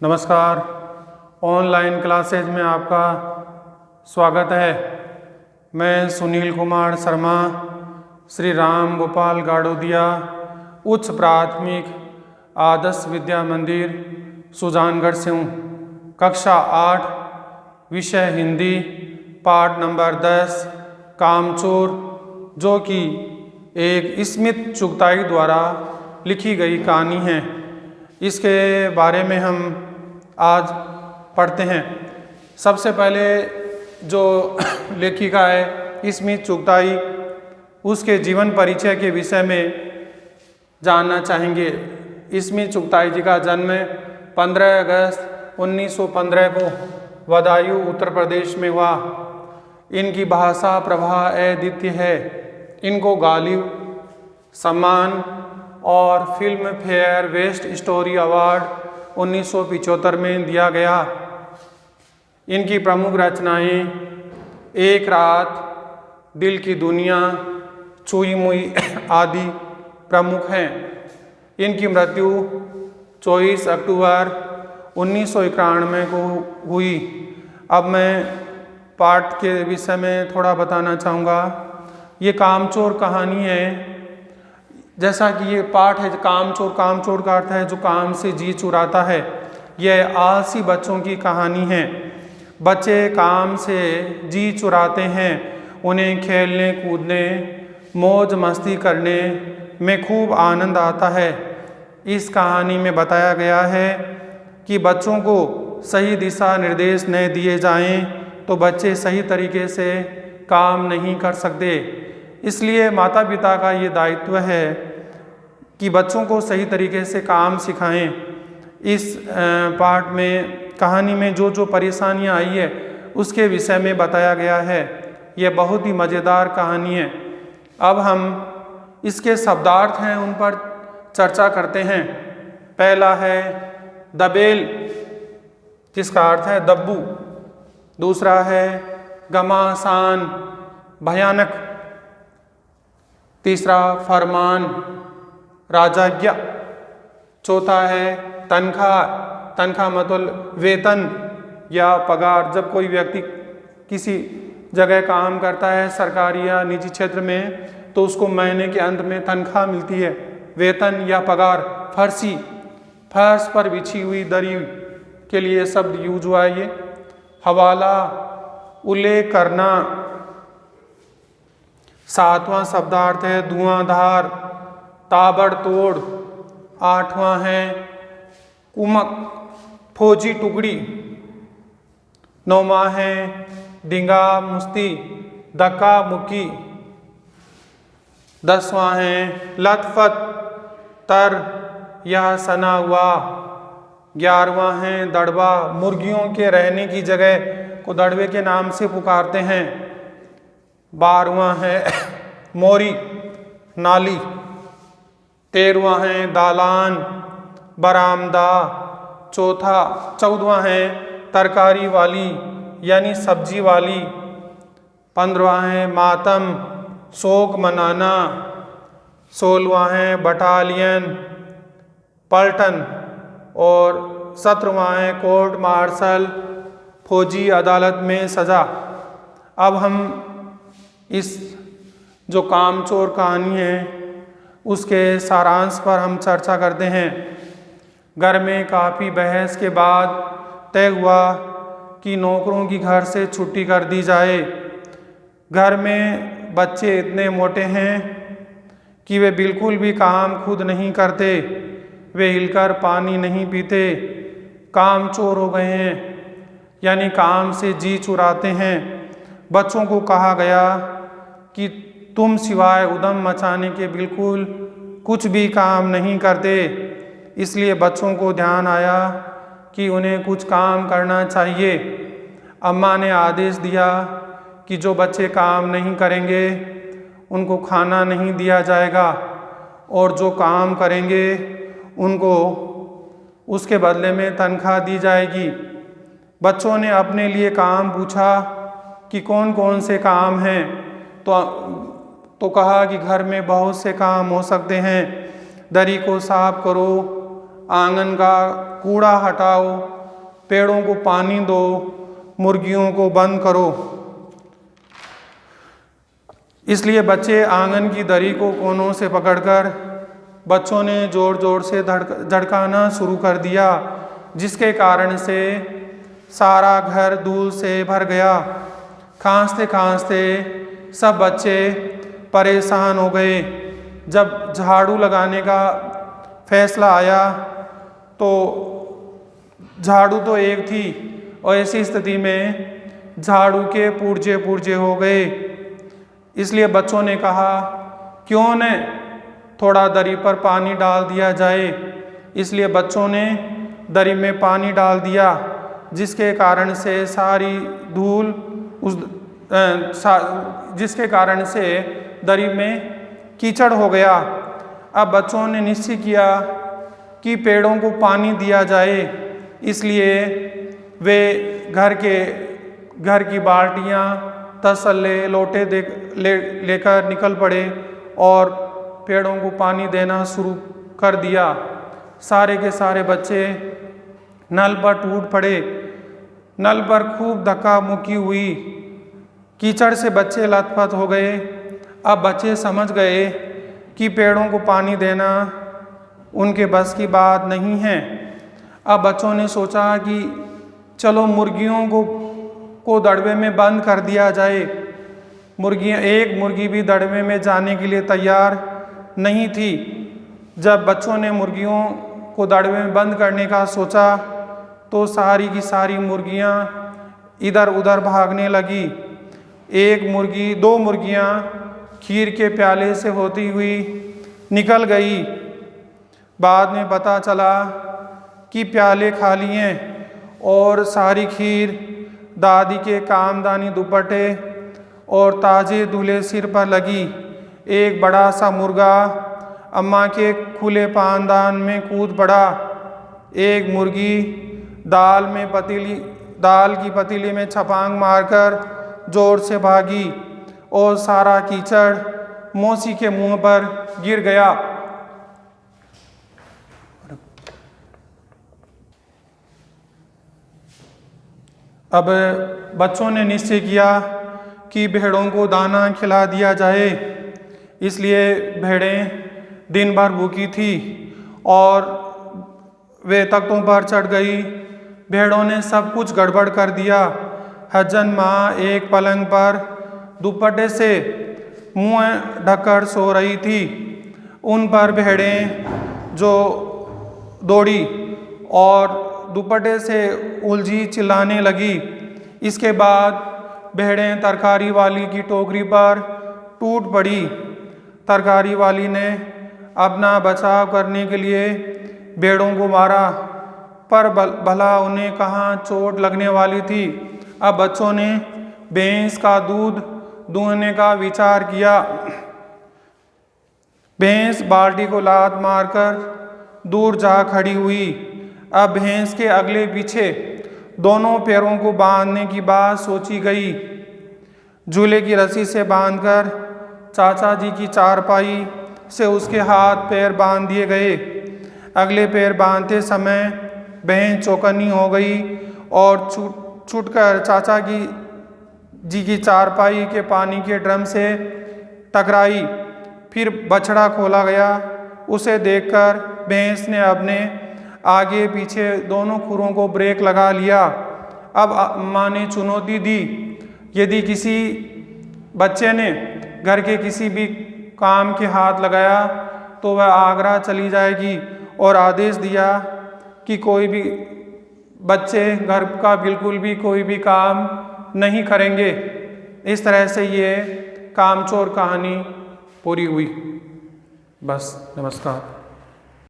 नमस्कार। Online classes में आपका स्वागत है। मैं सुनील कुमार शर्मा श्री राम गोपाल गाड़ोदिया उच्च प्राथमिक आदर्श विद्या मंदिर सुजानगढ़ से हूँ। कक्षा 8 विषय हिंदी पाठ नंबर 10 कामचोर, जो कि एक स्मित चुगताई द्वारा लिखी गई कहानी है। इसके बारे में हम आज पढ़ते हैं। सबसे पहले जो लेखिका है स्मित चुगताई, उसके जीवन परिचय के विषय में जानना चाहेंगे। स्मित चुगताई जी का जन्म 15 अगस्त 1915 को बदायूं उत्तर प्रदेश में हुआ। इनकी भाषा प्रभा अद्वितीय है। इनको गालिब सम्मान और film fair best story award 1975 में दिया गया। इनकी प्रमुख रचनाएं एक रात, दिल की दुनिया, छुई मुई आदि प्रमुख हैं। इनकी मृत्यु 24 अक्टूबर 1991 को हुई। अब मैं पाठ के विषय में थोड़ा बताना चाहूँगा। ये कामचोर कहानी है। जैसा कि ये पाठ है कामचोर, कामचोर का अर्थ है जो काम से जी चुराता है। यह आलसी बच्चों की कहानी है। बच्चे काम से जी चुराते हैं। उन्हें खेलने कूदने मौज मस्ती करने में खूब आनंद आता है। इस कहानी में बताया गया है कि बच्चों को सही दिशा निर्देश न दिए जाएं तो बच्चे सही तरीके से काम नहीं कर सकते। इसलिए माता पिता का ये दायित्व है कि बच्चों को सही तरीके से काम सिखाएं। इस पाठ में कहानी में जो जो परेशानियां आई है उसके विषय में बताया गया है। यह बहुत ही मज़ेदार कहानी है। अब हम इसके शब्दार्थ हैं उन पर चर्चा करते हैं। पहला है दबेल, जिसका अर्थ है दब्बू। दूसरा है घमासान, भयानक। तीसरा फरमान, राजाज्ञा। चौथा है तनख्वाह। तनख्वाह मतलब वेतन या पगार। जब कोई व्यक्ति किसी जगह काम करता है सरकारी या निजी क्षेत्र में तो उसको महीने के अंत में तनख्वाह मिलती है, वेतन या पगार। फर्शी, फर्श पर बिछी हुई दरी के लिए शब्द यूज हुआ है। ये हवाला, उल्लेख करना। सातवां शब्दार्थ है धुआंधार, ताबड़तोड़। आठवां है कुमक, फौजी टुकड़ी। नौवां है डिंगा मुश्ती, धक्का मुक्की। 10वां है लतफत, तर या सना हुआ। 11वां है दड़बा, मुर्गियों के रहने की जगह को दड़बे के नाम से पुकारते हैं। 12वां है मोरी, नाली। 13वां है दालान, बरामदा। 14वां है तरकारी वाली यानी सब्जी वाली। 15वां है मातम, शोक मनाना। 16वां है बटालियन, पलटन। और 17वां है कोर्ट मार्शल, फौजी अदालत में सजा। अब हम इस जो कामचोर कहानी है उसके सारांश पर हम चर्चा करते हैं। घर में काफ़ी बहस के बाद तय हुआ कि नौकरों की घर से छुट्टी कर दी जाए। घर में बच्चे इतने मोटे हैं कि वे बिल्कुल भी काम खुद नहीं करते। वे हिलकर पानी नहीं पीते। कामचोर हो गए हैं यानी काम से जी चुराते हैं। बच्चों को कहा गया कि तुम सिवाय उधम मचाने के बिल्कुल कुछ भी काम नहीं करते। इसलिए बच्चों को ध्यान आया कि उन्हें कुछ काम करना चाहिए। अम्मा ने आदेश दिया कि जो बच्चे काम नहीं करेंगे उनको खाना नहीं दिया जाएगा और जो काम करेंगे उनको उसके बदले में तनख्वाह दी जाएगी। बच्चों ने अपने लिए काम पूछा कि कौन कौन से काम हैं तो कहा कि घर में बहुत से काम हो सकते हैं। दरी को साफ करो, आंगन का कूड़ा हटाओ, पेड़ों को पानी दो, मुर्गियों को बंद करो। इसलिए बच्चे आंगन की दरी को कोनों से पकड़कर बच्चों ने जोर जोर से झड़काना शुरू कर दिया, जिसके कारण से सारा घर धूल से भर गया। खांसते खांसते सब बच्चे परेशान हो गए। जब झाड़ू लगाने का फैसला आया तो झाड़ू तो एक थी और ऐसी स्थिति में झाड़ू के पुर्जे पुर्जे हो गए। इसलिए बच्चों ने कहा क्यों न थोड़ा दरी पर पानी डाल दिया जाए। इसलिए बच्चों ने दरी में पानी डाल दिया, जिसके कारण से सारी धूल जिसके कारण से दरी में कीचड़ हो गया। अब बच्चों ने निश्चय किया कि पेड़ों को पानी दिया जाए, इसलिए वे घर की बाल्टियाँ, तसल्ले, लोटे लेकर निकल पड़े और पेड़ों को पानी देना शुरू कर दिया। सारे के सारे बच्चे नल पर टूट पड़े। नल पर खूब धक्का मुक्की हुई। कीचड़ से बच्चे लथपथ हो गए। अब बच्चे समझ गए कि पेड़ों को पानी देना उनके बस की बात नहीं है। अब बच्चों ने सोचा कि चलो मुर्गियों को दड़बे में बंद कर दिया जाए। एक मुर्गी भी दड़बे में जाने के लिए तैयार नहीं थी। जब बच्चों ने मुर्गियों को दड़बे में बंद करने का सोचा तो सारी की सारी मुर्गियां इधर उधर भागने लगी। दो मुर्गियां खीर के प्याले से होती हुई निकल गई। बाद में पता चला कि प्याले खाली हैं और सारी खीर दादी के कामदानी दुपट्टे और ताजे धुले सिर पर लगी। एक बड़ा सा मुर्गा अम्मा के खुले पानदान में कूद पड़ा। एक मुर्गी दाल की पतीली में छपांग मारकर जोर से भागी और सारा कीचड़ मौसी के मुंह पर गिर गया। अब बच्चों ने निश्चय किया कि भेड़ों को दाना खिला दिया जाए। इसलिए भेड़ें दिन भर भूखी थी और वे तख्तों पर चढ़ गई। भेड़ों ने सब कुछ गड़बड़ कर दिया। हज्जन माँ एक पलंग पर दुपट्टे से मुंह ढककर सो रही थी। उन पर भेड़ें जो दौड़ी और दुपट्टे से उलझी चिल्लाने लगी। इसके बाद भेड़ें तरकारी वाली की टोकरी पर टूट पड़ी। तरकारी वाली ने अपना बचाव करने के लिए भेड़ों को मारा, पर भला उन्हें कहाँ चोट लगने वाली थी। अब बच्चों ने भैंस का दूध दूहने का विचार किया। भैंस बाल्टी को लात मारकर दूर जा खड़ी हुई। अब भैंस के अगले पीछे दोनों पैरों को बांधने की बात सोची गई। झूले की रस्सी से बांधकर चाचा जी की चारपाई से उसके हाथ पैर बांध दिए गए। अगले पैर बांधते समय भैंस चौकन्नी हो गई और छूटकर चाचा जी की चारपाई के पानी के ड्रम से टकराई। फिर बछड़ा खोला गया। उसे देखकर भैंस ने अपने आगे पीछे दोनों खुरों को ब्रेक लगा लिया। अब माँ ने चुनौती दी, यदि किसी बच्चे ने घर के किसी भी काम के हाथ लगाया तो वह आगरा चली जाएगी, और आदेश दिया कि कोई भी बच्चे घर का बिल्कुल भी कोई भी काम नहीं करेंगे। इस तरह से ये कामचोर कहानी पूरी हुई। बस, नमस्कार।